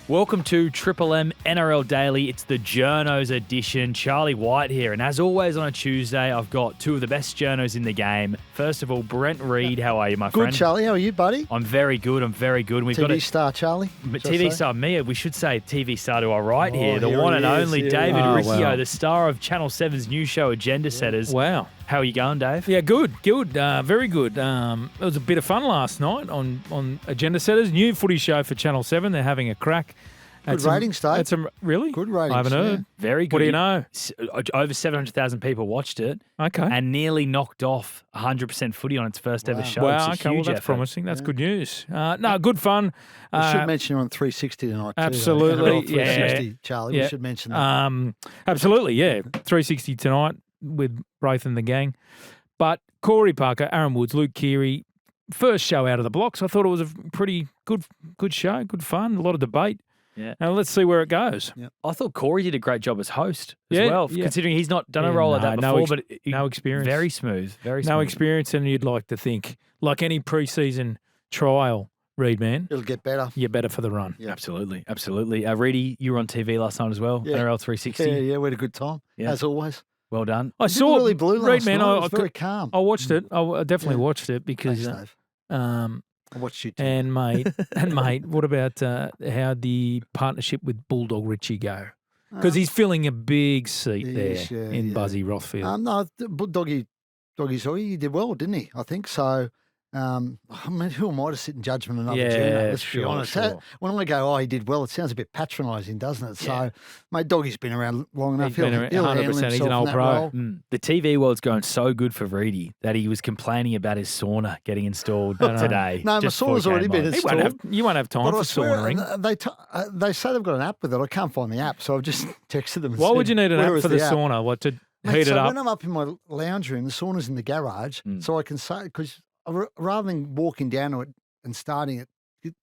Welcome to Triple M NRL Daily. It's the Journos edition. Charlie White here. And as always on a Tuesday, I've got two of the best journos in the game. First of all, Brent Read. How are you, my friend? Good, Charlie. How are you, buddy? I'm very good. We've TV got a star, Charlie. TV star, Mia. We should say TV star to our right here. The here one he and is, only here David he is. Riccio, the star of Channel 7's new show, Agenda Setters. Wow. How are you going, Dave? Yeah, good. Very good. It was a bit of fun last night on Agenda Setters. New footy show for Channel 7. They're having a crack. Good ratings, Dave. Really? Good ratings. I haven't heard. Yeah. Very good. What do you know? Over 700,000 people watched it. Okay. And nearly knocked off 100% footy on its first ever show. Wow, It's a okay. Well, huge that's effort. promising. That's good news. No, good fun. We should mention you're on 360 tonight, too. Absolutely, NRL 360, yeah. Charlie. Yeah. We should mention that. Absolutely, yeah. 360 tonight with Braith and the gang. But Corey Parker, Aaron Woods, Luke Keary, first show out of the blocks. I thought it was a pretty good show, good fun, a lot of debate. Yeah. Now let's see where it goes. Yeah. I thought Corey did a great job as host as Yeah, well, yeah. considering he's not done a Yeah, role like that no before, no experience. Very smooth, very smooth. No experience, and you'd like to think, like any preseason trial, Reed, man, It'll get better. you're better for the run. Yeah. Absolutely. Reedy, you were on TV last night as well, Yeah. NRL 360. Yeah, we had a good time, Yeah. as always. Well done. I Didn't saw really blue Reed, last man. night. It I was very calm. I watched it. I definitely Yeah. watched it because, Thanks, Dave. I watched you too. and mate, what about how the partnership with Bulldog Richie go? Because he's filling a big seat he there is, yeah, in yeah. Buzzy Rothfield. No, Doggy Zoe, he did well, didn't he? I think so. I mean, who am I to sit in judgment of another Yeah, journo? Let's sure, be honest. sure. When I go, he did well, it sounds a bit patronising, doesn't it? Yeah. So, mate, Doggy's been around long enough. He's been around 100%. He's an old pro. The TV world's going so good for Reedy that he was complaining about his sauna getting installed I know. today. No, my just before sauna's he already came been on. installed. You won't have time But for I swear, saunering. they say they've got an app with it. I can't find the app, so I've just texted them. And Why said, would you need an "Where app is for the app?" sauna? What, to Mate, heat so it up? when I'm up in my lounge room, the sauna's in the garage, so I can say, because rather than walking down to it and starting it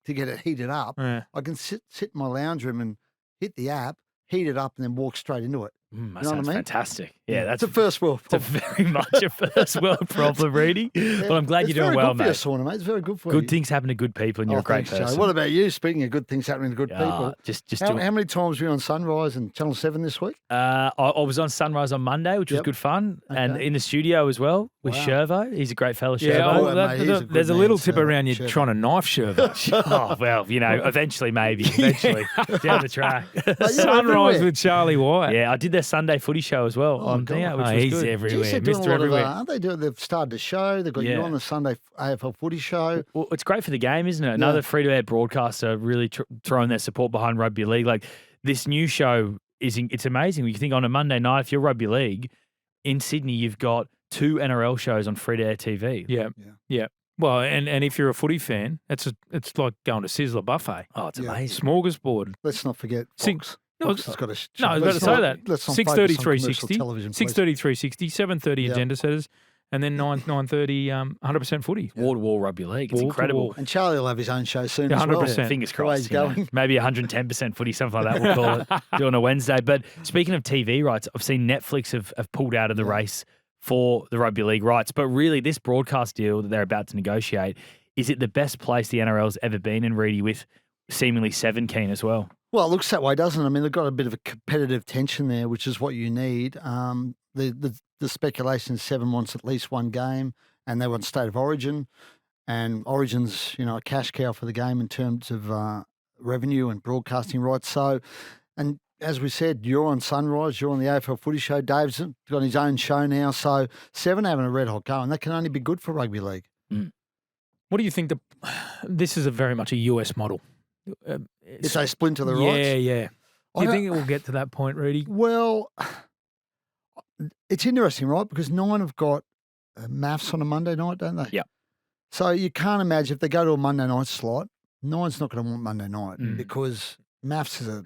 to get it heated up, Yeah. I can sit in my lounge room and hit the app, heat it up, and then walk straight into it. That You know what I sounds mean? fantastic. Yeah, that's It's a first world It's a problem. very much a first world problem, Reedy. Well, I'm glad It's you're doing very well, good for mate. your sauna, mate. It's very good for you. Good things happen to good people, and you're a great thanks, Joe. person. What about you? Speaking of good things happening to good Ah, people, just how doing. many times were you on Sunrise and Channel 7 this week? I was on Sunrise on Monday, which was Yep. good fun, and Okay. in the studio as well with Wow. Shervo. He's a great fellow, Yeah, Shervo. oh, mate, he's a good there's a man, little tip Shervo. around you Shervo. trying to knife Shervo. Oh, well, eventually, maybe. Eventually, down the track. Sunrise with Charlie White. Yeah, I did their Sunday footy show as well. Oh, God. which was he's good. everywhere. Geez, they're doing Mr. a lot of, Everywhere. aren't they doing? They've started a show. They've got you Yeah. on the Sunday AFL footy show. Well, it's great for the game, isn't it? Another free-to-air broadcaster really throwing their support behind rugby league. Like this new show it's amazing. You think on a Monday night, if you're rugby league in Sydney, you've got 2 NRL shows on free-to-air TV. Yeah. Well, and if you're a footy fan, it's like going to Sizzler buffet. Oh, it's Yeah. amazing. Smorgasbord. Let's not forget Six- Fox. No, Fox has got a No, I was about to let's say not- that. Let's not 6:30, focus on commercial 360, television, please. 6:30, 360, 7:30 Yep. Agenda Setters, and then 9:30, 100% footy. Wall-to-wall rugby league. It's Wall to incredible. wall. And Charlie will have his own show soon Yeah, as well. 100%. Fingers The way crossed. he's you know. going. Maybe 110% footy, something like that we'll call it, doing a Wednesday. But speaking of TV rights, I've seen Netflix have pulled out of the race for the rugby league rights. But really, this broadcast deal that they're about to negotiate, is it the best place the NRL's ever been in, Reedy, with seemingly 7 keen as well? Well, it looks that way, doesn't it? I mean, they've got a bit of a competitive tension there, which is what you need. The speculation is 7 wants at least 1 game, and they want State of Origin. And Origin's, a cash cow for the game in terms of revenue and broadcasting rights. So, and as we said, you're on Sunrise, you're on the AFL Footy Show. Dave's got his own show now. So 7 having a red hot go, and that can only be good for rugby league. What do you think? This is a very much a US model. If they splinter the rights. Yeah. I Do you don't- think it will get to that point, Reedy? Well, it's interesting, right? Because 9 have got maths on a Monday night, don't they? Yep. So you can't imagine if they go to a Monday night slot, 9's not going to want Monday night because maths is a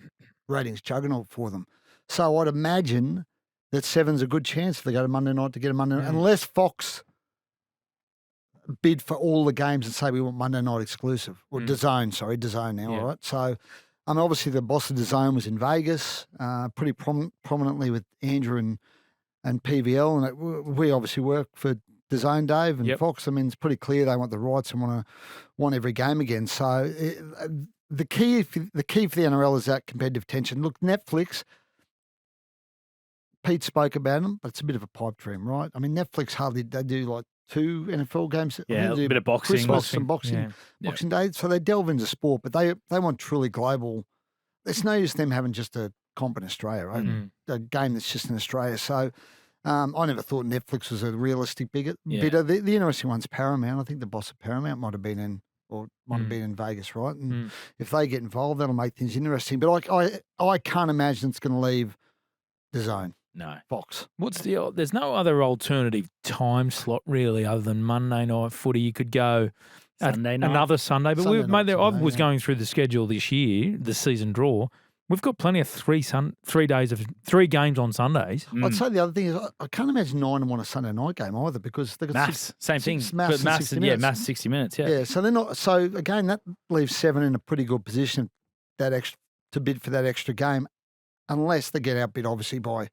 ratings juggernaut for them. So I'd imagine that 7's a good chance if they go to Monday night to get a Monday night, unless Fox bid for all the games and say we want Monday night exclusive, or DAZN now, all right? So, obviously the boss of DAZN was in Vegas, pretty prominently with Andrew and PVL, and we obviously work for DAZN, Dave, and Fox. I mean, it's pretty clear they want the rights and want every game again. So the key for the NRL is that competitive tension. Look, Netflix. Pete spoke about them, but it's a bit of a pipe dream, right? I mean, Netflix they do like 2 NFL games. Yeah, a bit of boxing. Christmas and Boxing Day. So they delve into sport, but they want truly global. There's no use them having just a comp in Australia, right? A game that's just in Australia. So I never thought Netflix was a realistic bidder. The interesting one's Paramount. I think the boss of Paramount might have been in Vegas, right? And if they get involved, that'll make things interesting. But I can't imagine it's going to leave the Zone. No. Fox. There's no other alternative time slot really other than Monday night footy. You could go Sunday night. Another Sunday. But I was going through the schedule this year, the season draw. We've got plenty of 3 games on Sundays. I'd say the other thing is I can't imagine 9 want a Sunday night game either because they've got same thing. Maths 60 minutes. Maths 60 minutes. Yeah. Yeah. So they're not. So again, that leaves 7 in a pretty good position to bid for that extra game, unless they get outbid obviously by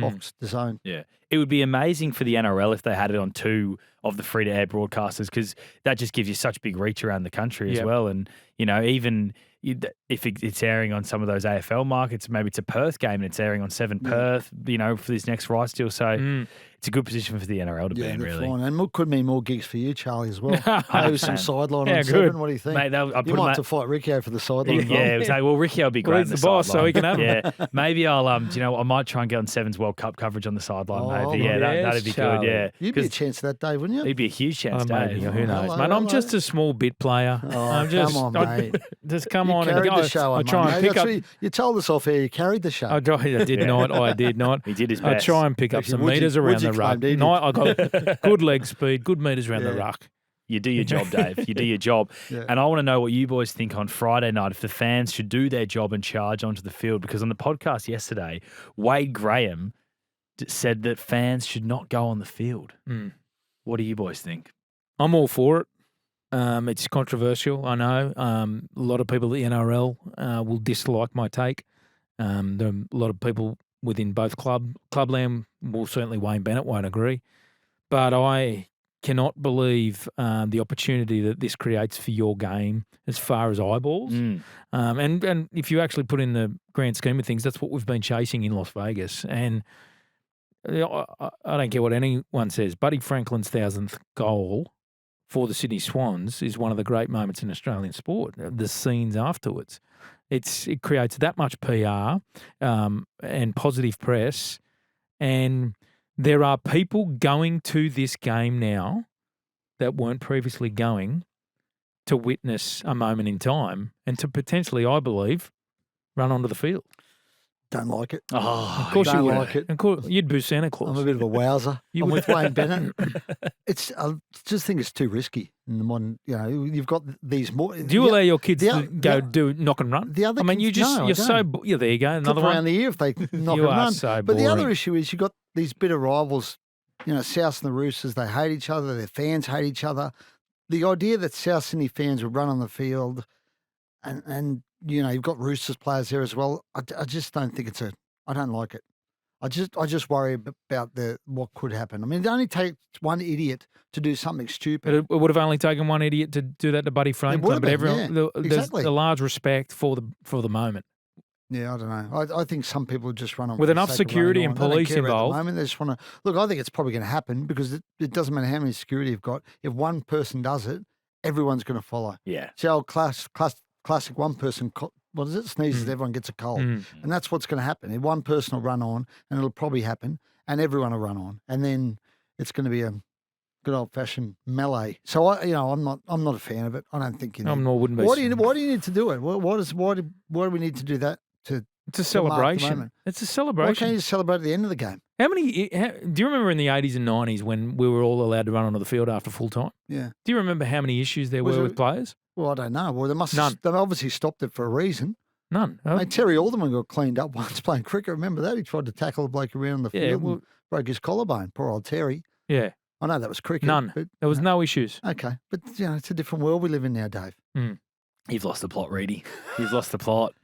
Fox, the Zone. Yeah. It would be amazing for the NRL if they had it on 2 of the free-to-air broadcasters because that just gives you such big reach around the country as well. And, even if it's airing on some of those AFL markets, maybe it's a Perth game and it's airing on 7 Perth, for this next Rights deal. So it's a good position for the NRL to be in, really. Fine. And could mean more gigs for you, Charlie, as well. Maybe some sideline on 7. What do you think? Mate, you might have to fight Riccio for the sideline. Riccio will be great. He's the boss, so he can have it. Yeah, maybe I'll, I might try and get on 7's World Cup coverage on the sideline. Maybe, that'd be good. Yeah, you'd be a chance of that, Dave, wouldn't you? It'd be a huge chance, Dave. Who knows, mate? I'm just a small bit player. Come on, mate. Just come on and go. The show I try and pick up. You told us off air you carried the show. I did not. I did not. He did his best. I try and pick up some meters around the ruck. I got good leg speed, good meters around the ruck. You do your job, Dave. You do your job. And I want to know what you boys think on Friday night if the fans should do their job and charge onto the field. Because on the podcast yesterday, Wade Graham said that fans should not go on the field. What do you boys think? I'm all for it. It's controversial, I know. A lot of people at the NRL will dislike my take. There are a lot of people within both clubland, well, certainly Wayne Bennett won't agree. But I cannot believe the opportunity that this creates for your game as far as eyeballs. And if you actually put in the grand scheme of things, that's what we've been chasing in Las Vegas. And I don't care what anyone says. Buddy Franklin's 1,000th goal for the Sydney Swans is one of the great moments in Australian sport. The scenes afterwards, it creates that much PR and positive press, and there are people going to this game now that weren't previously going to witness a moment in time and to potentially, I believe, run onto the field. Don't like it. Of course you would. Like it. Of course, you'd boo Santa Claus. I'm a bit of a wowser. I'm with Wayne Bennett. I just think it's too risky in the modern. You've got these more. Do you allow your kids to go do knock and run? The other, there you go. Another one around the year if they knock and run. But the other issue is you've got these bitter rivals. South and the Roosters. They hate each other. Their fans hate each other. The idea that South Sydney fans would run on the field, and you've got Roosters players there as well. I just don't think I don't like it. I just worry about what could happen. I mean, it only takes one idiot to do something stupid. But it would have only taken one idiot to do that to Buddy Franklin. But everyone, there's a large respect for the moment. Yeah, I don't know. I think some people just run on with enough security and police involved. They just want to look. I think it's probably going to happen because it doesn't matter how many security you've got. If one person does it, everyone's going to follow. Yeah. It's the old classic one person, what is it? Sneezes, everyone gets a cold. And that's what's going to happen. If one person will run on, and it'll probably happen, and everyone will run on. And then it's going to be a good old-fashioned melee. So, I'm not a fan of it. I don't think you need it. Wouldn't be. Why do you need to do it? Why do we need to do that? It's a celebration. It's a celebration. Why can't you just celebrate at the end of the game? Do you remember in the 80s and 90s when we were all allowed to run onto the field after full time? Yeah. Do you remember how many issues there were with players? Well, I don't know. Well, they obviously stopped it for a reason. None. Terry Alderman got cleaned up once playing cricket. Remember that? He tried to tackle a bloke around the field and broke his collarbone. Poor old Terry. Yeah. I know that was cricket. None. But, there was no issues. Okay. But, it's a different world we live in now, Dave. You've lost the plot, Reedy. You've lost the plot.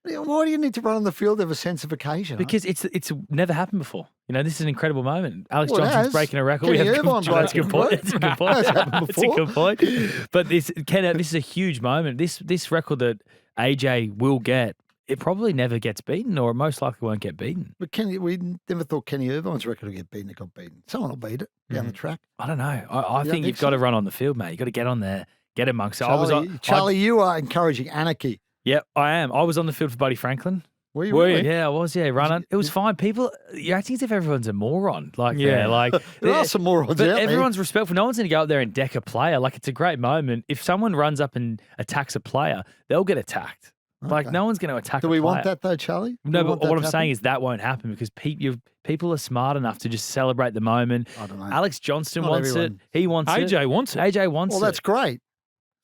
Why do you need to run on the field of a sense of occasion? Because it's never happened before. This is an incredible moment. Alex Johnson's breaking a record. That's a good point. It's a good point. It's a good point. But this is a huge moment. This record that AJ will get, it probably never gets beaten, or most likely won't get beaten. But we never thought Kenny Irvine's record would get beaten. It got beaten. Someone will beat it down the track. I don't know. I You think don't you've got to run on the field, mate. You've got to get on there, get amongst it. Charlie, you are encouraging anarchy. Yeah, I am. I was on the field for Buddy Franklin. Were you? Really? Yeah, I was. Yeah, running. It was fine. People, you're acting as if everyone's a moron. Like, Yeah. like There are some morons but out there. everyone's respectful. No one's going to go up there and deck a player. Like, it's a great moment. If someone runs up and attacks a player, they'll get attacked. Like, Okay. no one's going to attack. Do we want that though, Charlie? Do No, we but want that what to I'm saying happen? is that won't happen because people are smart enough to just celebrate the moment. I don't know. Alex Johnston Not wants everyone. it. He wants it. AJ wants it. AJ wants Well, it. that's great.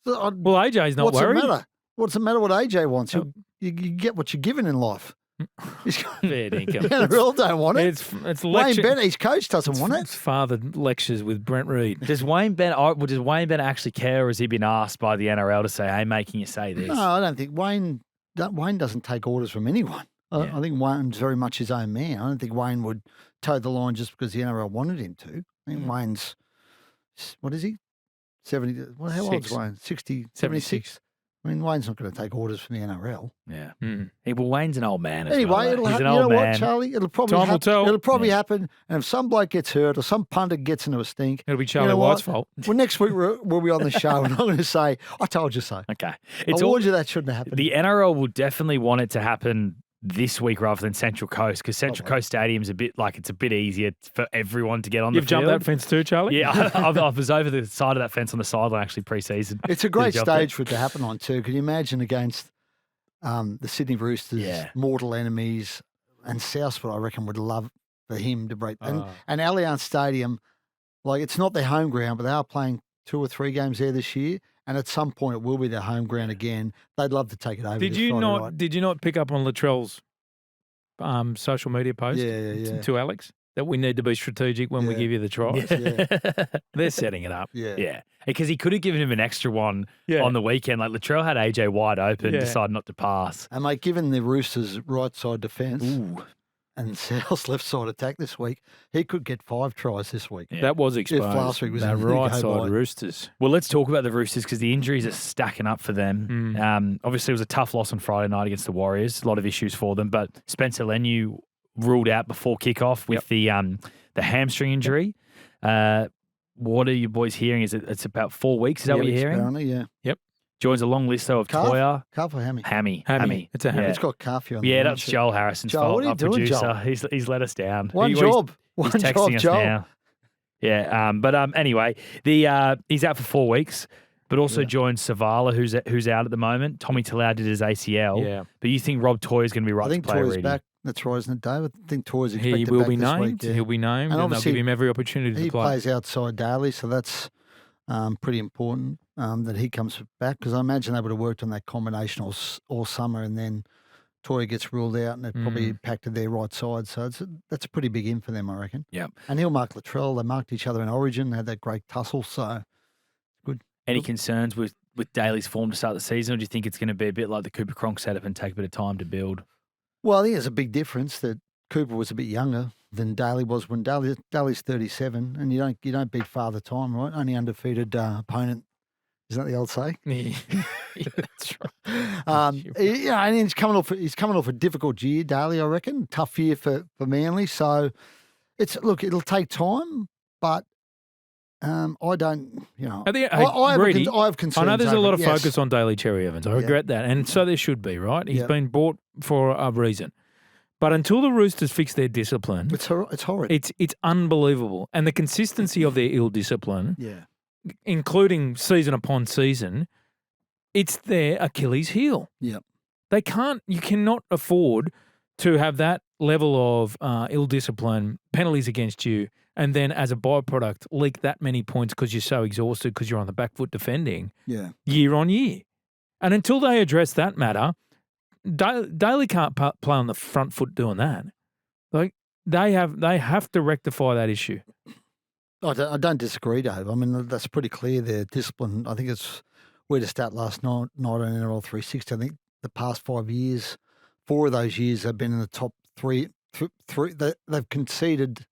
So, Well, AJ's not what's worried. the matter? What's the matter what AJ wants? You get what you're given in life. Fair dinkum. The NRL don't want it. It's Wayne lecture. Bennett, his coach, doesn't want it. It's father lectures with Brent Read. Does Wayne Bennett actually care, or has he been asked by the NRL to say, "Hey, mate, can you say this?" No, I don't think Wayne doesn't take orders from anyone. Yeah. I think Wayne's very much his own man. I don't think Wayne would toe the line just because the NRL wanted him to. I think Wayne's, what is he? 70. How old is Six. Wayne? 60, 76. I mean, Wayne's not going to take orders from the NRL. Yeah. Mm. Hey, well, Wayne's an old man. As Anyway, well, it'll He's happen. an You know old man. what, Charlie? It'll probably Time will happen. tell. It'll probably Yeah. happen. And if some bloke gets hurt or some punter gets into a stink, It'll be Charlie know White's what? fault. well, next week we'll be on the show and I'm going to say, I told you so. Okay. I warned you that shouldn't happen. The NRL will definitely want it to happen this week rather than Central Coast because Central Probably. Coast Stadium's it's a bit easier for everyone to get on You've the jumped field. that fence too, Charlie? Yeah, I was over the side of that fence on the sideline actually pre-season. It's a great job there. stage for it to happen on too. Can you imagine against the Sydney Roosters, Yeah. mortal enemies, and Southwood? I reckon would love for him to break. Oh. And Allianz Stadium, like it's not their home ground, but they are playing 2 or 3 games there this year, and at some point it will be their home ground again. They'd love to take it over. Did this you Friday not? night. Did you not pick up on Latrell's social media post? Yeah. To Alex that we need to be strategic when we Yeah. give you the tries. Yeah. They're setting it up. Yeah. Yeah, because he could have given him an extra one Yeah. on the weekend. Like Latrell had AJ wide open, Yeah. decided not to pass. And mate, given the Roosters' right side defence Ooh, and South's left side attack this week, he could get 5 tries this week. Yeah. That was exposed. last week was that a right go side by. Roosters. well, let's talk about the Roosters because the injuries are stacking up for them. Obviously, it was a tough loss on Friday night against the Warriors. A lot of issues for them, but Spencer Leniu ruled out before kickoff with the hamstring injury. What are you boys hearing? Is it's about 4 weeks? Is that what you're hearing? Apparently, yeah. Joins a long list though of Calf? Toya, Calf or hammy? Hammy. It's a hammy. Yeah. It's got calf here on the Yeah, line, that's shit. Joel Harrison's Joel, fault. what are you Our doing, producer, Joel? he's let us down. One He's job. He's One texting job, us Joel. now. Yeah, but anyway, he's out for 4 weeks, but also Yeah. joins Savala, who's out at the moment. Tommy Talau did his ACL. Yeah. But you think Rob Toy is going to be right I think to play Toy's already? back. That's right, isn't it, David? I think Toy's expected He will back be this named. week. Yeah. He'll be named, And and they'll obviously give him every opportunity He to play. plays outside daily, so that's pretty important that he comes back because I imagine they would have worked on that combination all summer and then Toy gets ruled out and it probably impacted their right side. So that's a pretty big in for them, I reckon. Yep. And he'll mark Latrell. They marked each other in Origin, had that great tussle. So Any concerns with Daly's form to start the season, or do you think it's going to be a bit like the Cooper Cronk setup and take a bit of time to build? well, I think there's a big difference that Cooper was a bit younger than Daly was when Daly's 37 and you don't beat father time, right? Only undefeated opponent. Isn't that the old say? That's right. And he's coming off a difficult year, Daly, I reckon. Tough year for Manly. So it'll take time, but I don't, I think, I Reedy, have concerns. I know there's a over lot it, of yes. focus on Daly Cherry Evans. I regret that. And so there should be, right? He's Yeah. been bought for a reason. But until the Roosters fix their discipline, It's horrid. it's unbelievable. And the consistency of their ill discipline, Yeah. including season upon season, it's their Achilles heel. Yep. You cannot afford to have that level of ill discipline, penalties against you, and then as a byproduct, leak that many points because you're so exhausted because you're on the back foot defending Yeah. year on year. And until they address that matter, Daly can't play on the front foot doing that. Like they have to rectify that issue. I don't disagree, Dave. I mean, that's pretty clear. Their discipline. I think it's we had a stat last night on NRL 360. I think the past 5 years, 4 of those years have been in the top three. They've conceded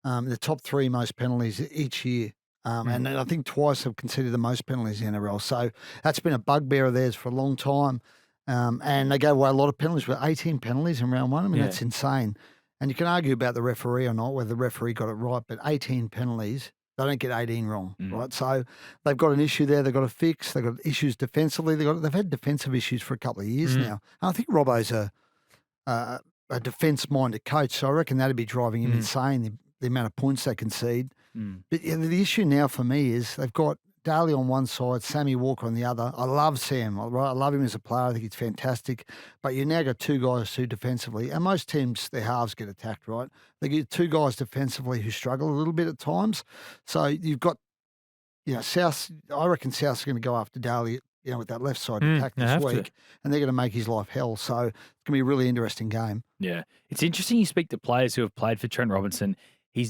the top 3 most penalties each year. And I think twice have conceded the most penalties in the NRL. So that's been a bugbear of theirs for a long time. And they gave away a lot of penalties. With 18 penalties in round one. I mean, Yeah. that's insane. And you can argue about the referee or not, whether the referee got it right, but 18 penalties, they don't get 18 wrong, right? So they've got an issue there. They've got to fix. They've got issues defensively. They've had defensive issues for a couple of years now. And I think Robbo's a defence-minded coach, so I reckon that'd be driving him insane, the amount of points they concede. But the issue now for me is they've got Daly on one side, Sammy Walker on the other. I love Sam. I love him as a player. I think he's fantastic. But you now got two guys who defensively, and most teams, their halves get attacked, right? They get two guys defensively who struggle a little bit at times. So you've got, South. I reckon South's going to go after Daly, with that left side attack this week, and they're going to make his life hell. So it's going to be a really interesting game. Yeah. It's interesting you speak to players who have played for Trent Robinson. He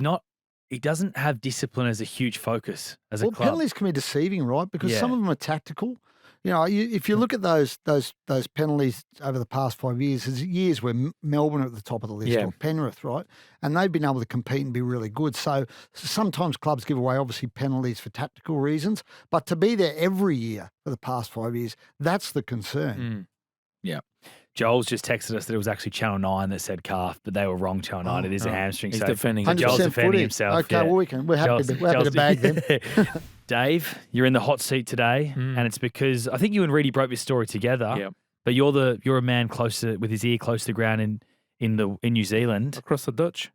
doesn't have discipline as a huge focus as a club. Penalties can be deceiving, right? Because some of them are tactical. If you look at those penalties over the past 5 years, there's years where Melbourne are at the top of the list, or Penrith, right? And they've been able to compete and be really good. So sometimes clubs give away, obviously, penalties for tactical reasons. But to be there every year for the past 5 years, that's the concern. Yeah. Joel's just texted us that it was actually Channel 9 that said calf, but they were wrong, Channel 9. It is a hamstring. He's so defending Joel's defending footy. himself. Okay, yeah. well, we're happy to bag them. Dave, you're in the hot seat today, and it's because I think you and Reedy broke this story together. Yep. But you're a man with his ear close to the ground in New Zealand. Across the Dutch.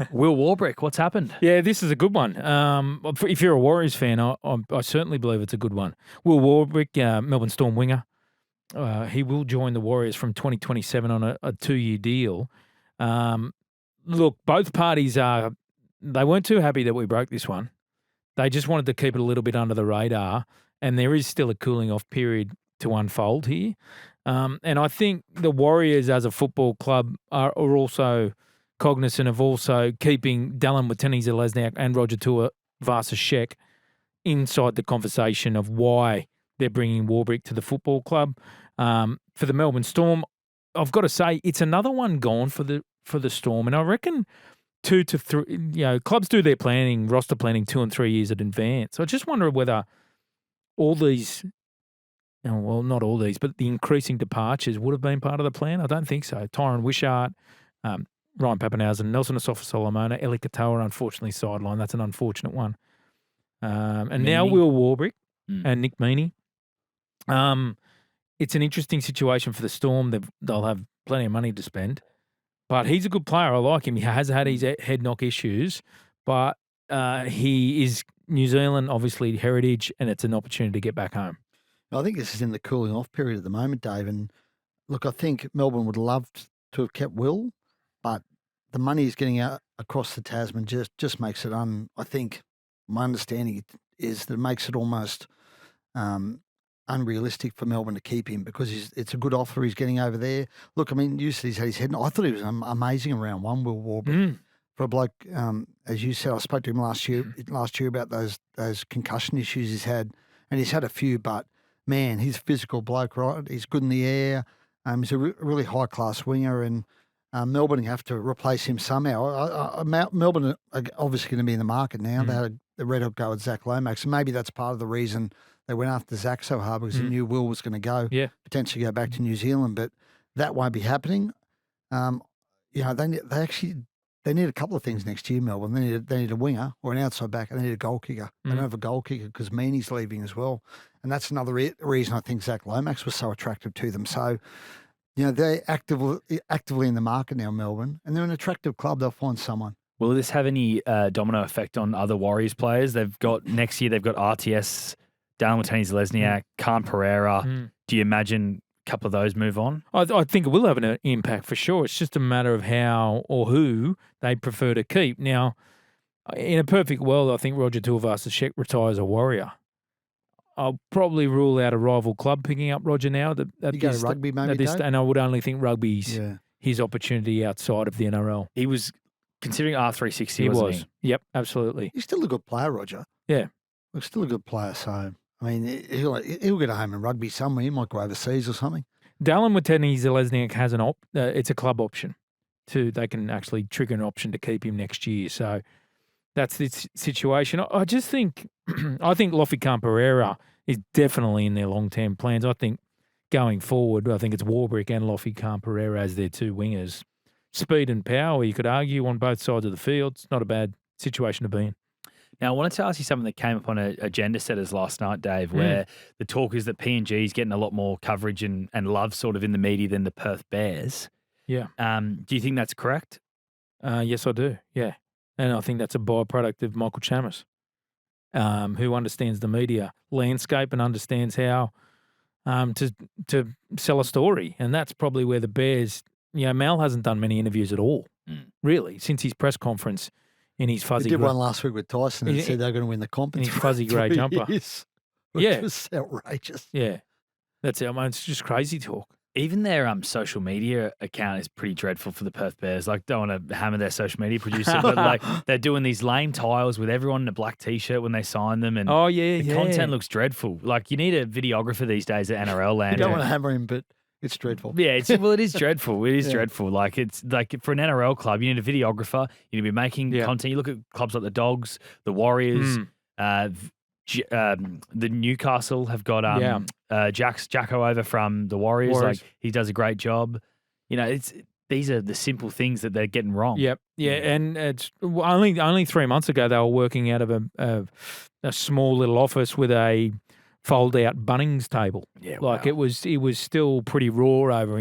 Will Warbrick, what's happened? Yeah, this is a good one. If you're a Warriors fan, I certainly believe it's a good one. Will Warbrick, Melbourne Storm winger, he will join the Warriors from 2027 on a 2-year deal. Look, both parties they weren't too happy that we broke this one. They just wanted to keep it a little bit under the radar, and there is still a cooling off period to unfold here. And I think the Warriors as a football club are also cognizant of also keeping Dallin Watene-Zelezniak and Roger Tuivasa-Sheck inside the conversation of why they're bringing Warbrick to the football club. For the Melbourne Storm, I've got to say it's another one gone for the Storm, and I reckon 2 to 3. Clubs do their roster planning 2 and 3 years in advance. So I just wonder whether all these, well, not all these, but the increasing departures would have been part of the plan. I don't think so. Tyron Wishart, Ryan Papenhuyzen, Nelson Asafa-Solomona, Eli Katoa, unfortunately sidelined. That's an unfortunate one. And now Will Warbrick and Nick Meaney. It's an interesting situation for the Storm. They'll have plenty of money to spend. But he's a good player. I like him. He has had his head knock issues, but he is New Zealand, obviously, heritage, and it's an opportunity to get back home. I think this is in the cooling off period at the moment, Dave. And look, I think Melbourne would love to have kept Will, but the money he's getting out across the Tasman just makes it I think my understanding is that it makes it almost unrealistic for Melbourne to keep him because it's a good offer he's getting over there. Look, I mean, he's had his head. I thought he was amazing in round one, Will Warbrick. For a bloke, as you said, I spoke to him last year about those concussion issues he's had, and he's had a few, but man, he's a physical bloke, right? He's good in the air. He's a really high-class winger, and Melbourne have to replace him somehow. Melbourne are obviously going to be in the market now. They had the red hot go at Zach Lomax, and maybe that's part of the reason they went after Zach so hard because they knew Will was going to go, potentially go back to New Zealand, but that won't be happening. They need a couple of things next year, Melbourne. They need a winger or an outside back, and they need a goal kicker. They don't have a goal kicker because Meaney's leaving as well, and that's another reason I think Zach Lomax was so attractive to them. So, they're actively in the market now, Melbourne, and they're an attractive club. They'll find someone. Will this have any domino effect on other Warriors players? Next year they've got RTS, Dallin Watene-Zelezniak, Khan Pereira. Do you imagine a couple of those move on? I think it will have an impact for sure. It's just a matter of how or who they prefer to keep. Now, in a perfect world, I think Roger Tuivasa-Sheck retires a Warrior. I'll probably rule out a rival club picking up Roger now. You go to rugby, maybe, and I would only think rugby's his opportunity outside of the NRL. He was considering R360, wasn't he? Yep, absolutely. He's still a good player, Roger. Yeah. He's still a good player, so... I mean, he'll get a home in rugby somewhere. He might go overseas or something. Dallin Watene-Zelezniak has it's a club option. They can actually trigger an option to keep him next year. So that's the situation. I just think, Lofi Khan Pereira is definitely in their long-term plans. I think going forward. I think it's Warbrick and Lofi Khan-Pereira as their two wingers. Speed and power, you could argue, on both sides of the field. It's not a bad situation to be in. Now, I wanted to ask you something that came up on Agenda Setters last night, Dave, where the talk is that PNG is getting a lot more coverage and love sort of in the media than the Perth Bears. Yeah. Do you think that's correct? Yes, I do. Yeah. And I think that's a byproduct of Michael Chamis, who understands the media landscape and understands how to sell a story. And that's probably where the Bears, Mal hasn't done many interviews at all, really, since his press conference in his fuzzy. He did one last week with Tyson and said they're going to win the comp in his fuzzy grey jumper. Which was outrageous. Yeah. That's it. I mean, it's just crazy talk. Even their social media account is pretty dreadful for the Perth Bears. Like, don't want to hammer their social media producer, but like they're doing these lame tiles with everyone in a black t-shirt when they sign them, and the content looks dreadful. Like, you need a videographer these days at NRL land. You don't want to hammer him, but it's dreadful. Yeah, it is dreadful. It is dreadful. Like, it's like for an NRL club, you need a videographer. You need to be making content. You look at clubs like the Dogs, the Warriors, the Newcastle have got Jacko over from the Warriors. Like, he does a great job. These are the simple things that they're getting wrong. Yep. Yeah, and it's only 3 months ago they were working out of a small little office with a fold-out Bunnings table. Yeah, like it was still pretty raw over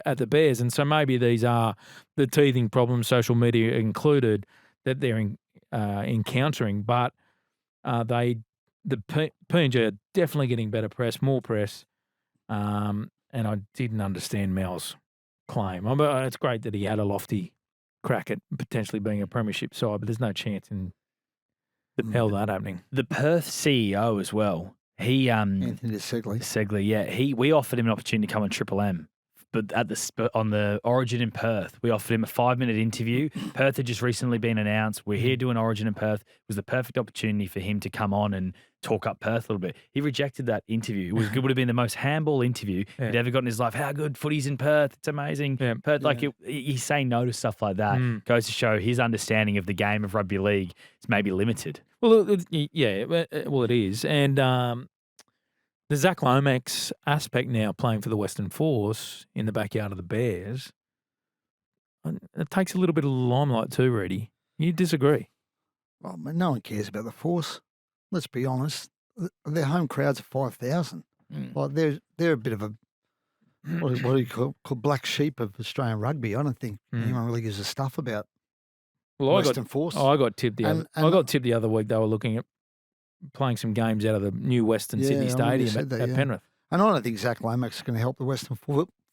at the Bears, and so maybe these are the teething problems, social media included, that they're encountering. But the PNG are definitely getting better press, more press, and I didn't understand Mal's claim. It's great that he had a lofty crack at potentially being a premiership side, but there's no chance in hell that happening. The Perth CEO as well. He Anthony Segley. We offered him an opportunity to come on Triple M, but on the Origin in Perth, we offered him a 5-minute interview. Perth had just recently been announced. We're here doing Origin in Perth. It was the perfect opportunity for him to come on and talk up Perth a little bit. He rejected that interview. It would have been the most handball interview he'd ever got in his life. How good footy's in Perth. It's amazing. Yeah. Perth, he's saying no to stuff like that. Goes to show his understanding of the game of rugby league is maybe limited. Well, it is. And the Zach Lomax aspect now playing for the Western Force in the backyard of the Bears, it takes a little bit of limelight too, Reedy. You disagree? Well, no one cares about the Force. Let's be honest. Their home crowds are 5,000. Like they're a bit of a what do you call black sheep of Australian rugby. I don't think anyone really gives a stuff about Western Force. I got tipped the other week. They were looking at playing some games out of the new Western Sydney Stadium at Penrith. And I don't think Zach Lomax is going to help the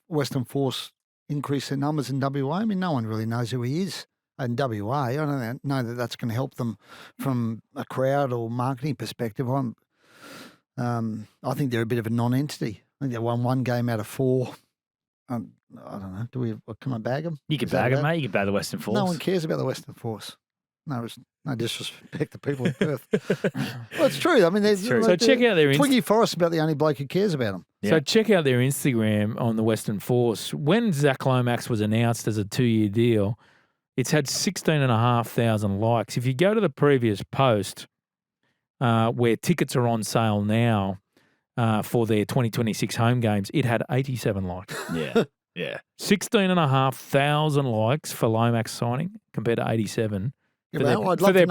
Western Force increase their numbers in WA. I mean, no one really knows who he is in WA. I don't know that that's going to help them from a crowd or marketing perspective. I think they're a bit of a non-entity. I think they won 1 game out of 4. I don't know. Can I bag them? You can bag them, mate. You can bag the Western Force. No one cares about the Western Force. No disrespect to people in Perth. Well, it's true. I mean, so check out their Twiggy Forrest about the only bloke who cares about them. Yeah. So check out their Instagram on the Western Force. When Zach Lomax was announced as a 2-year deal, it's had 16,500 likes. If you go to the previous post, where tickets are on sale now for their 2026 home games, it had 87 likes. Yeah. 16,500 likes for Lomax signing compared to 87. I'd love to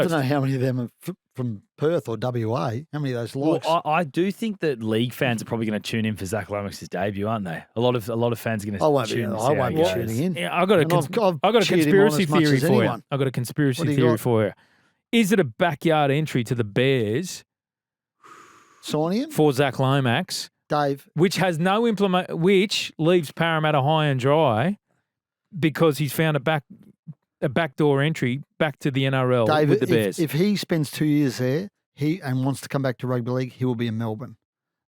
know how many of them are from Perth or WA. How many of those likes? Well, I do think that league fans are probably going to tune in for Zach Lomax's debut, aren't they? A lot of fans are going to tune in. I won't be tuning in. Yeah, I've got a conspiracy theory for you. I've got a conspiracy theory for you. Is it a backyard entry to the Bears? Signing him? For Zach Lomax, Dave. Which leaves Parramatta high and dry because he's found a backdoor entry back to the NRL with the Bears. If he spends 2 years there and wants to come back to rugby league, he will be in Melbourne.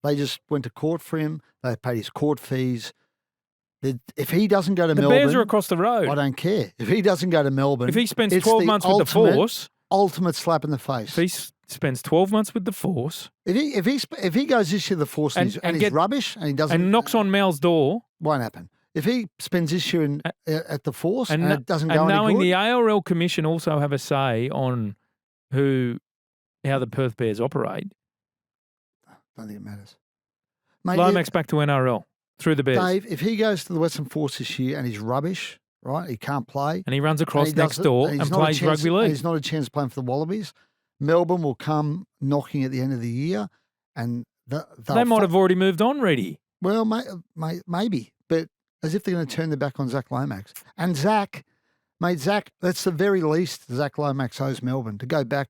They just went to court for him. They paid his court fees. If he doesn't go to Melbourne... The Bears are across the road. I don't care. If he doesn't go to Melbourne... If he spends 12 months with the Force... Ultimate slap in the face. If he spends 12 months with the Force... If he goes this year to the Force and he's rubbish and he doesn't... And knocks on Mal's door... Won't happen. If he spends this year at the Force and it doesn't go any good... And knowing the ARL Commission also have a say on how the Perth Bears operate... I don't think it matters. Mate, Lomax back to NRL through the Bears. Dave, if he goes to the Western Force this year and he's rubbish, right? He can't play. And he runs across and next door and plays rugby and league. he's not a chance playing for the Wallabies. Melbourne will come knocking at the end of the year, and They might have already moved on, Reedy. Well, maybe, but as if they're going to turn their back on Zach Lomax. And Zach, that's the very least Zach Lomax owes Melbourne, to go back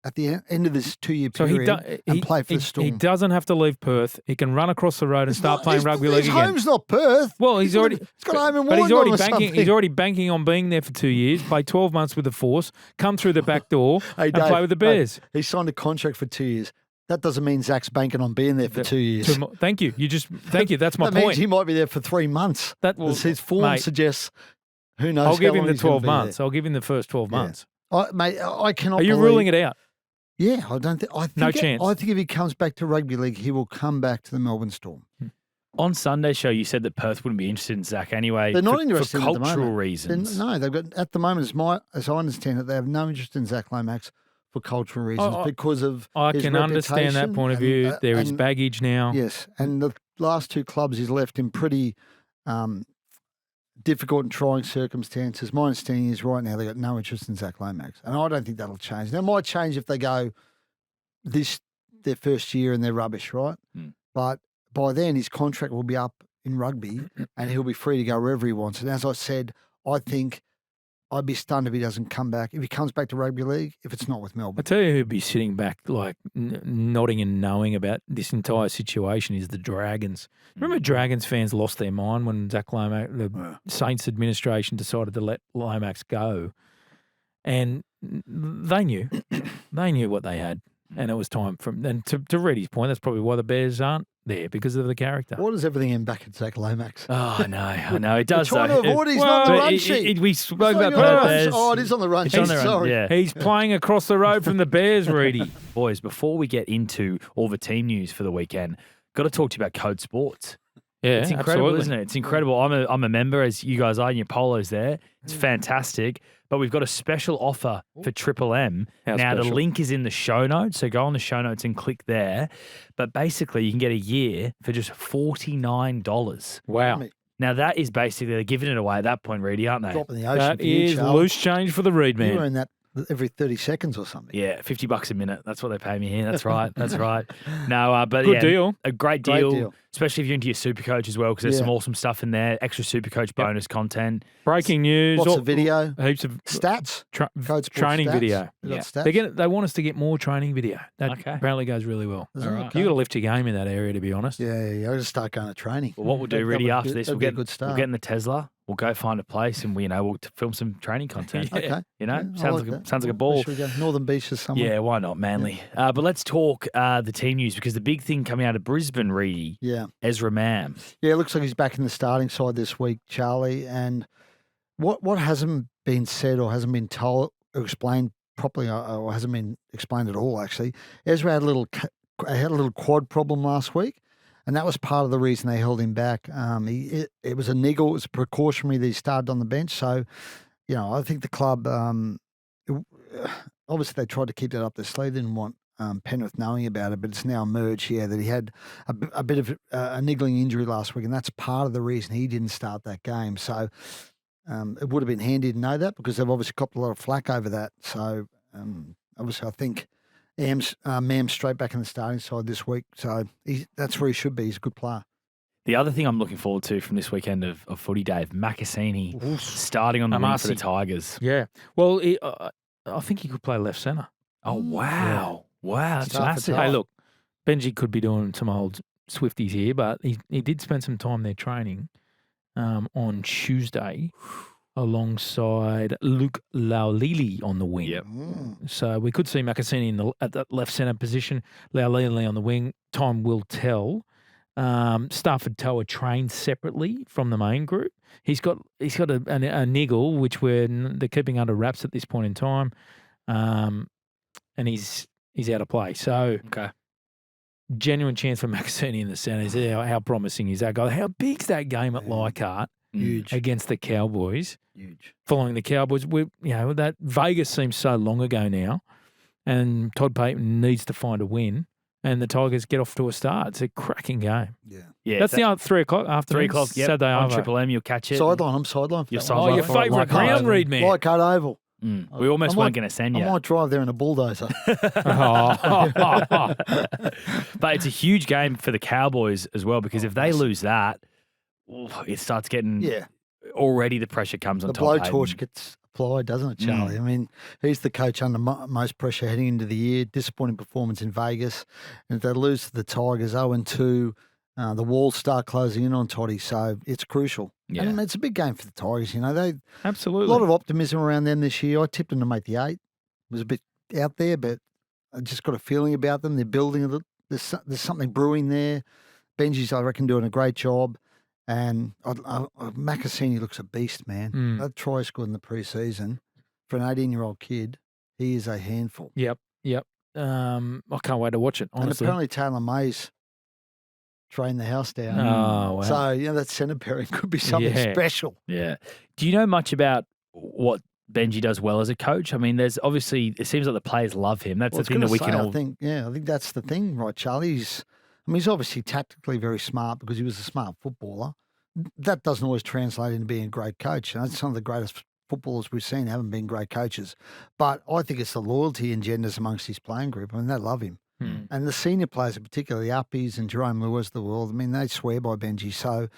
at the end of this 2-year period and play for the Storm. He doesn't have to leave Perth. He can run across the road and start playing rugby league his again. home's not Perth. Well, he's got home and but he's already banking. something. He's already banking on being there for 2 years. Play 12 months with the Force. Come through the back door and Dave, play with the Bears. He signed a contract for 2 years. That doesn't mean Zach's banking on being there for 2 years. Thank you. Thank you. That's my that point. means he might be there for 3 months. His form suggests. Who knows? I'll give him the he's gonna 12 be months. there. I'll give him the first 12 months. I cannot. Are you believe, ruling it out? Yeah, I don't think. No chance. I think if he comes back to rugby league, he will come back to the Melbourne Storm. On Sunday's show, you said that Perth wouldn't be interested in Zach anyway. They're not for interested at the cultural moment. reasons. No, they've got at the moment, as I understand it, they have no interest in Zach Lomax for cultural reasons because of. I his can understand that reputation point of view. There is baggage now. Yes, and the last 2 clubs he's left in pretty difficult and trying circumstances. My understanding is right now they've got no interest in Zach Lomax, and I don't think that'll change. Now, it might change if they go their first year and they're rubbish, right? But by then his contract will be up in rugby and he'll be free to go wherever he wants. And as I said, I think I'd be stunned if he doesn't come back. If he comes back to rugby league, if it's not with Melbourne. I tell you who'd be sitting back like nodding and knowing about this entire situation is the Dragons. Remember Dragons fans lost their mind when Zach Lomax, the Saints administration decided to let Lomax go. And they knew. They knew what they had. And it was time for and to Reedy's point, that's probably why the Bears aren't there, because of the character. What does everything end back at Zach Lomax? Oh, I know. It does. We're trying to avoid he's not on the run sheet. We spoke about Bears. Oh, it is on the run sheet. Sorry. Yeah. He's playing across the road from the Bears, Reedy. Boys, before we get into all the team news for the weekend, got to talk to you about Code Sports. Yeah, it's incredible, absolutely. isn't it? It's incredible. I'm a member, as you guys are, and your polos there. It's fantastic. But we've got a special offer for Triple M. How now, special? the link is in the show notes, so go on the show notes and click there. But basically, you can get a year for just $49. Wow. Now, that is basically, they're giving it away at that point, Reedy, aren't they? Drop in the ocean That for you, is Charlie. loose change for the Reed You man. earn that every 30 seconds or something. Yeah, $50 a minute. That's what they pay me here. That's right. That's right. No, but Good yeah, deal. a great Great deal, deal. especially if you're into your Supercoach as well, because there's some awesome stuff in there. Extra Supercoach bonus content. Breaking news. Lots of video. Heaps of Stats. Code Sports training stats. video. We've got Yeah. stats. They want us to get more training video. That Okay. apparently goes really well. Does it? All right. Okay. You got to lift your game in that area, to be honest. Yeah. I'll just start going to training. Well, what we'll do, That Reedy, would after be- this, that'd we'll be a good start. get in the Tesla. We'll go find a place and we'll film some training content. Okay. You know, Yeah, I sounds like like a that. ball. Where should we go? Northern Beaches somewhere. Yeah, why not, Manly? But let's talk the team news, because the big thing coming out of Brisbane, Reedy, Yeah. Ezra Mam. Yeah, it looks like he's back in the starting side this week, Charlie. And what hasn't been said or hasn't been told or explained properly, or hasn't been explained at all, actually, Ezra had a little quad problem last week, and that was part of the reason they held him back. It was a niggle, it was precautionary that he started on the bench. So, I think the club, obviously they tried to keep that up their sleeve, didn't want Penrith knowing about it, but it's now emerged, that he had a bit of a niggling injury last week, and that's part of the reason he didn't start that game. So it would have been handy to know that, because they've obviously copped a lot of flack over that. So obviously I think Mam's straight back in the starting side this week. So that's where he should be. He's a good player. The other thing I'm looking forward to from this weekend of footy, Dave, Macassini starting on the wing for the Amasi. Tigers. Yeah. Well, I think he could play left centre. Oh, wow. Wow, that's Tough for massive. tough. Hey, look, Benji could be doing some old Swifties here, but he did spend some time there training on Tuesday alongside Luke Laulili on the wing. Yep. So we could see Macassini at that left centre position, Laulili on the wing. Time will tell. Stafford Toa trained separately from the main group. He's got a niggle, which they're keeping under wraps at this point in time, and he's out of play. So Okay. genuine chance for Macassini in the centre. How promising is that guy? How big's that game at Leichhardt Huge. against the Cowboys? Huge. Following the Cowboys, that Vegas seems so long ago now, and Todd Payton needs to find a win. and the Tigers get off to a start. It's a cracking game. Yeah. That's the 3 o'clock afternoon. 3 o'clock, yep, Saturday on Arvo. Triple M, you'll catch it. Sideline. I'm sideline. For Your that one. sideline your for it, favourite like Hart ground, Oval. Read, man. Like Hart Oval. We almost I weren't might- going to send I you. might drive there in a bulldozer. But it's a huge game for the Cowboys as well, because if they lose that, it starts getting already the pressure comes on The top. blowtorch Hayden. gets applied, doesn't it, Charlie? I mean, he's the coach under most pressure heading into the year. Disappointing performance in Vegas. And if they lose to the Tigers 0-2, the walls start closing in on Toddy. So it's crucial. Yeah. And it's a big game for the Tigers. You know, they Absolutely. a lot of optimism around them this year. I tipped them to make the 8. It was a bit out there, but I just got a feeling about them. They're building a little. There's something brewing there. Benji's, I reckon, doing a great job. And Macassini looks a beast, man. That try scored in the preseason for an 18-year-old kid. He is a handful. Yep. I can't wait to watch it, honestly. And apparently Taylor May's trained the house down. Oh, wow. So, that centre pairing could be something special. Yeah. Do you know much about what Benji does well as a coach? I mean, there's obviously, it seems like the players love him. That's Well, the thing that we can all. I think that's the thing, right, Charlie? He's obviously tactically very smart because he was a smart footballer. That doesn't always translate into being a great coach. And some of the greatest footballers we've seen haven't been great coaches. But I think it's the loyalty he engenders amongst his playing group. I mean, they love him. And the senior players, in particular, the Uppies and Jerome Lewis of the world, I mean, they swear by Benji. So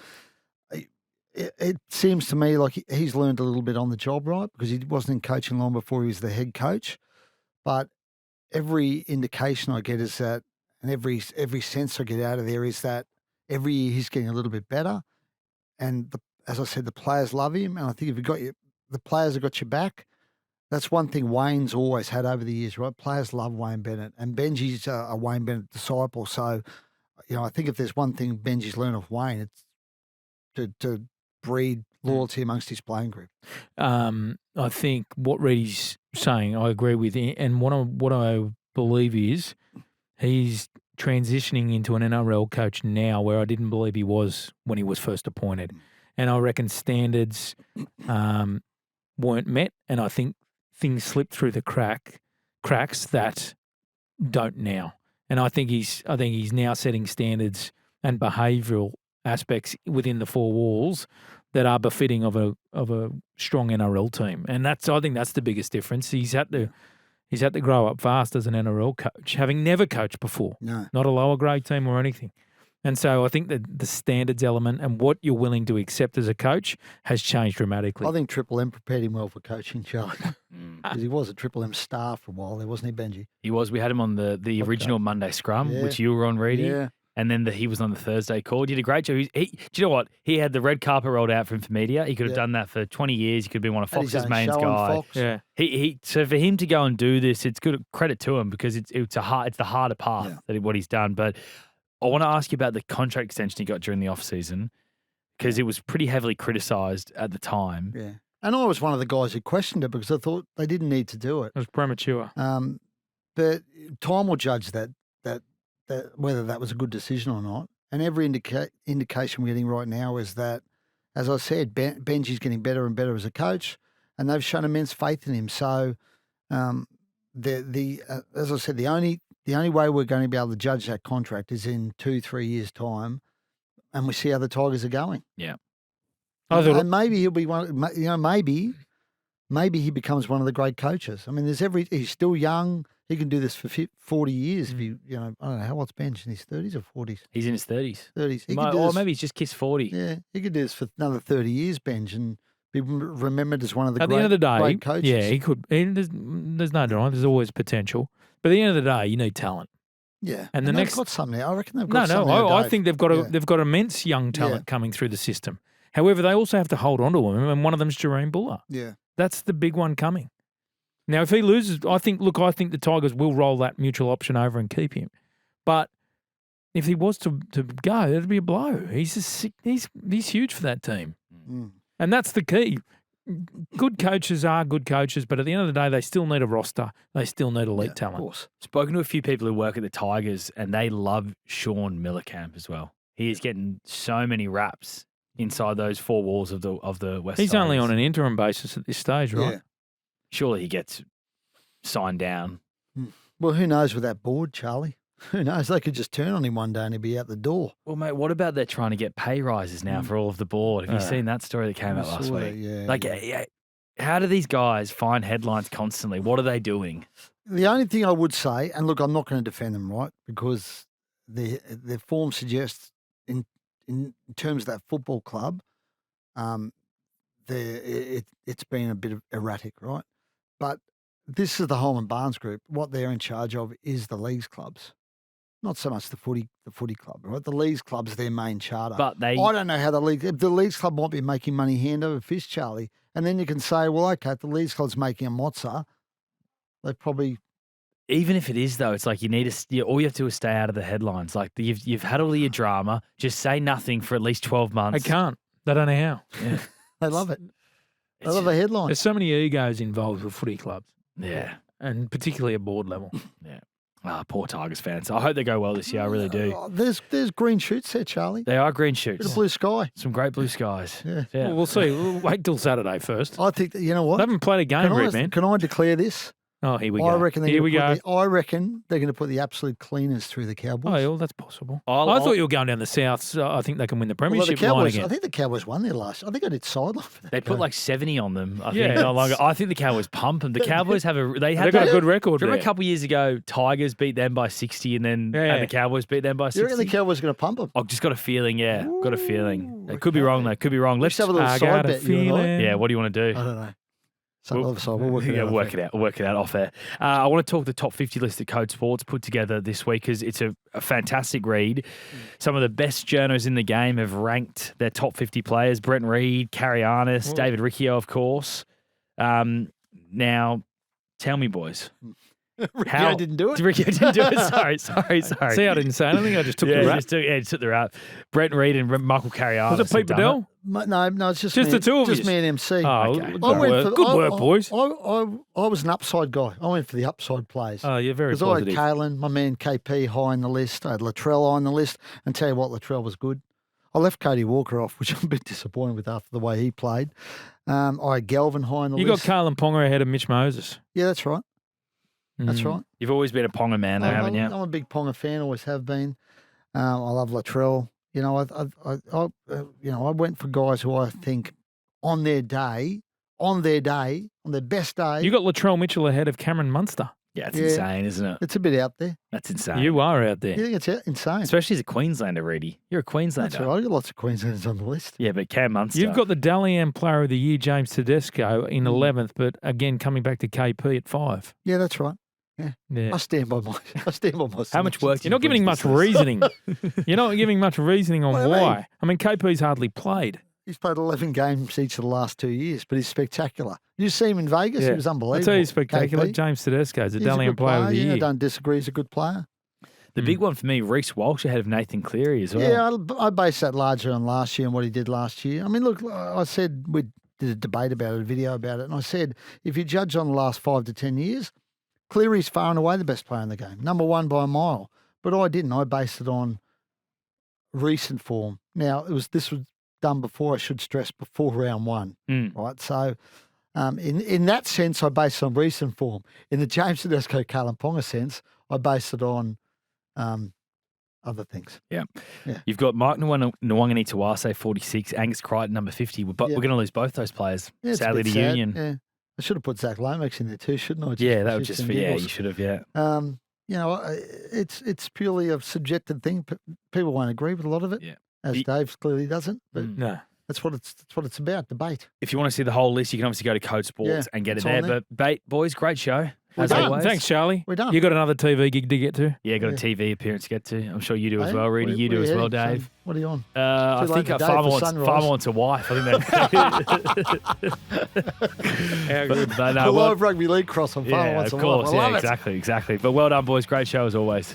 it seems to me like he's learned a little bit on the job, right? Because he wasn't in coaching long before he was the head coach. But every indication I get is that, and every sense I get out of there is that every year he's getting a little bit better. And as I said, the players love him. And I think if the players have got your back, that's one thing Wayne's always had over the years, right? Players love Wayne Bennett. And Benji's a Wayne Bennett disciple. So, I think if there's one thing Benji's learned of Wayne, it's to breed loyalty amongst his playing group. I think what Reedy's saying, I agree with. And what I believe is he's transitioning into an NRL coach now where I didn't believe he was when he was first appointed. And I reckon standards weren't met, and I think things slipped through the cracks that don't now. And I think he's now setting standards and behavioural aspects within the 4 walls that are befitting of a strong NRL team. And I think that's the biggest difference. He's had to grow up fast as an NRL coach, having never coached before. No. Not a lower grade team or anything. And so I think that the standards element and what you're willing to accept as a coach has changed dramatically. I think Triple M prepared him well for coaching, Charlie. Because he was a Triple M star for a while there, wasn't he, Benji? He was. We had him on the original Monday scrum, which you were on, Reedy. Yeah. And then he was on the Thursday call. He did a great job. Do you know what? He had the red carpet rolled out for him for media. He could have done that for 20 years. He could have been one of Had his Fox's own main show on guy. Fox. Yeah. So for him to go and do this, it's good credit to him because it's the harder path that what he's done. But I want to ask you about the contract extension he got during the off season because it was pretty heavily criticised at the time. Yeah. And I was one of the guys who questioned it because I thought they didn't need to do it. It was premature. But time will judge that whether that was a good decision or not. And every indication we're getting right now is that, as I said, Benji's getting better and better as a coach, and they've shown immense faith in him. So, as I said, the only way we're going to be able to judge that contract is in 2-3 years' time, and we see how the Tigers are going. Yeah, and maybe he'll be one. Maybe he becomes one of the great coaches. I mean, he's still young. He can do this for 40 years. If I don't know, how old's Benj? In his 30s or 40s? he's in his 30s. 30s. Or maybe he's just kissed 40. Yeah, he could do this for another 30 years, Benj, and be remembered as one of the At the end of the day, great coaches. yeah, he could. There's no denying. There's always potential. But at the end of the day, you need talent. Yeah, And they've got something. I reckon they've got something. I think they've got immense young talent coming through the system. However, they also have to hold on to him, and one of them's Jerome Buller. Yeah. That's the big one coming. Now, if he loses, I think the Tigers will roll that mutual option over and keep him. But if he was to go, it'd be a blow. He's huge for that team. Mm. And that's the key. Good coaches are good coaches, but at the end of the day, they still need a roster. They still need elite talent. Of course. Spoken to a few people who work at the Tigers, and they love Sean Millercamp as well. He is getting so many raps inside those 4 walls of the West. He's only Tigers. on an interim basis at this stage, right? Yeah. Surely he gets signed down. Well, who knows with that board, Charlie? Who knows? They could just turn on him one day and he'd be out the door. Well, mate, what about they're trying to get pay rises now for all of the board? Have you seen that story that came out last week? Yeah. How do these guys find headlines constantly? What are they doing? The only thing I would say, and look, I'm not going to defend them, right? Because their form suggests, in terms of that football club, it's been a bit erratic, right? But this is the Holman Barnes group. What they're in charge of is the leagues clubs, not so much the footy club, right? The leagues club's their main charter. But I don't know how the leagues club might be making money hand over fist, Charlie. And then you can say, well, okay, if the leagues club's making a mozza, they probably. Even if it is, though, it's like all you have to do is stay out of the headlines. Like you've had all your drama. Just say nothing for at least 12 months. They can't. They don't know how. Yeah. They love it. They love a headline. There's so many egos involved with footy clubs. Yeah. And particularly at board level. Yeah. Poor Tigers fans. I hope they go well this year. I really do. There's green shoots there, Charlie. They are green shoots. Bit of blue sky. Some great blue skies. Yeah. Well, we'll see. We'll wait till Saturday first. I think that, you know what? They haven't played a game, Reed, man. Can I declare this? Oh, here we go. I reckon here we go. I reckon they're going to put the absolute cleaners through the Cowboys. Oh, well, that's possible. I thought you were going down the south. So I think they can win the premiership line again. I think the Cowboys won their last. I think I did sideline. They put like 70 on them. I think not long ago. I think the Cowboys pump them. The Cowboys they've got a good record. Remember a couple of years ago, Tigers beat them by 60, and then and the Cowboys beat them by 60. You reckon the Cowboys are going to pump them? I've just got a feeling. Yeah, got a feeling. It could be wrong though. Could be wrong. Let's have a little side bet. Yeah. What do you want to do? I don't know. We'll work it out. We'll work it out off air. I want to talk the top 50 list that Code Sports put together this week because it's a fantastic read. Some of the best journos in the game have ranked their top 50 players. Brent Read, Carianis, David Riccio, of course. Now, tell me, boys. Riccio didn't do it. Riccio didn't do it. Sorry. See, I didn't say anything. I just took the rap. Just took the rap. Brent Read and Michael Carianis. Was it Pete Bedell? No, it's just the two of you. Just me and MC. Oh, okay. Good work, boys. I was an upside guy. I went for the upside players. Oh, you're very positive. Because I had Kalen, my man KP, high on the list. I had Latrell on the list. And tell you what, Latrell was good. I left Cody Walker off, which I'm a bit disappointed with after the way he played. I had Galvin high on the list. You got Carlin Ponga ahead of Mitch Moses. Yeah, that's right. That's right. You've always been a Ponga man, though, haven't you? I'm a big Ponga fan, always have been. I love Latrell. You know, I went for guys who I think on their best day. You got Latrell Mitchell ahead of Cameron Munster. Yeah, it's insane, isn't it? It's a bit out there. That's insane. You are out there. You think it's insane? Especially as a Queenslander, Reedy. You're a Queenslander. That's right. I've got lots of Queenslanders on the list. Yeah, but Cam Munster. You've got the Dalian Player of the Year, James Tedesco, in 11th, but again, coming back to KP at 5. Yeah, that's right. Yeah. I stand by myself. How much work? You're not giving much reasoning. You're not giving much reasoning on why. I mean, KP's hardly played. He's played 11 games each of the last 2 years, but he's spectacular. You see him in Vegas? Yeah. He was unbelievable. I tell you, spectacular. KP. James Tedesco is a He's Dalian Player of the Year. I don't disagree. He's a good player. The big one for me, Reece Walsh ahead of Nathan Cleary as well. Yeah, I base that largely on last year and what he did last year. I mean, look, I said we did a debate about it, a video about it, and I said if you judge on the last 5 to 10 years, Cleary's far and away the best player in the game, number one by a mile. But I didn't. I based it on recent form. Now, this was done before, I should stress, before round one, right? So in that sense, I based it on recent form. In the James Tedesco, Carlin Ponga sense, I based it on other things. Yeah. You've got Mike Nwangani Tawase, 46, Angus Crichton, number 50. But we're going to lose both those players, sadly, to Union. Yeah. I should have put Zach Lomax in there too, shouldn't I? That would just be, you should have, you know, it's purely a subjective thing. People won't agree with a lot of it, as Dave clearly doesn't. But no, that's what it's about, debate. If you want to see the whole list, you can obviously go to Code Sports and get it there. But, boys, great show. As always. Thanks, Charlie. We're done. You got another TV gig to get to? Yeah, got a TV appearance to get to. I'm sure you do as well, Reedy. You do as well, Dave. What are you on? I think Farmer wants a wife. I think the live rugby league cross on Farmer wants a wife. Of course, exactly. But well done, boys. Great show as always.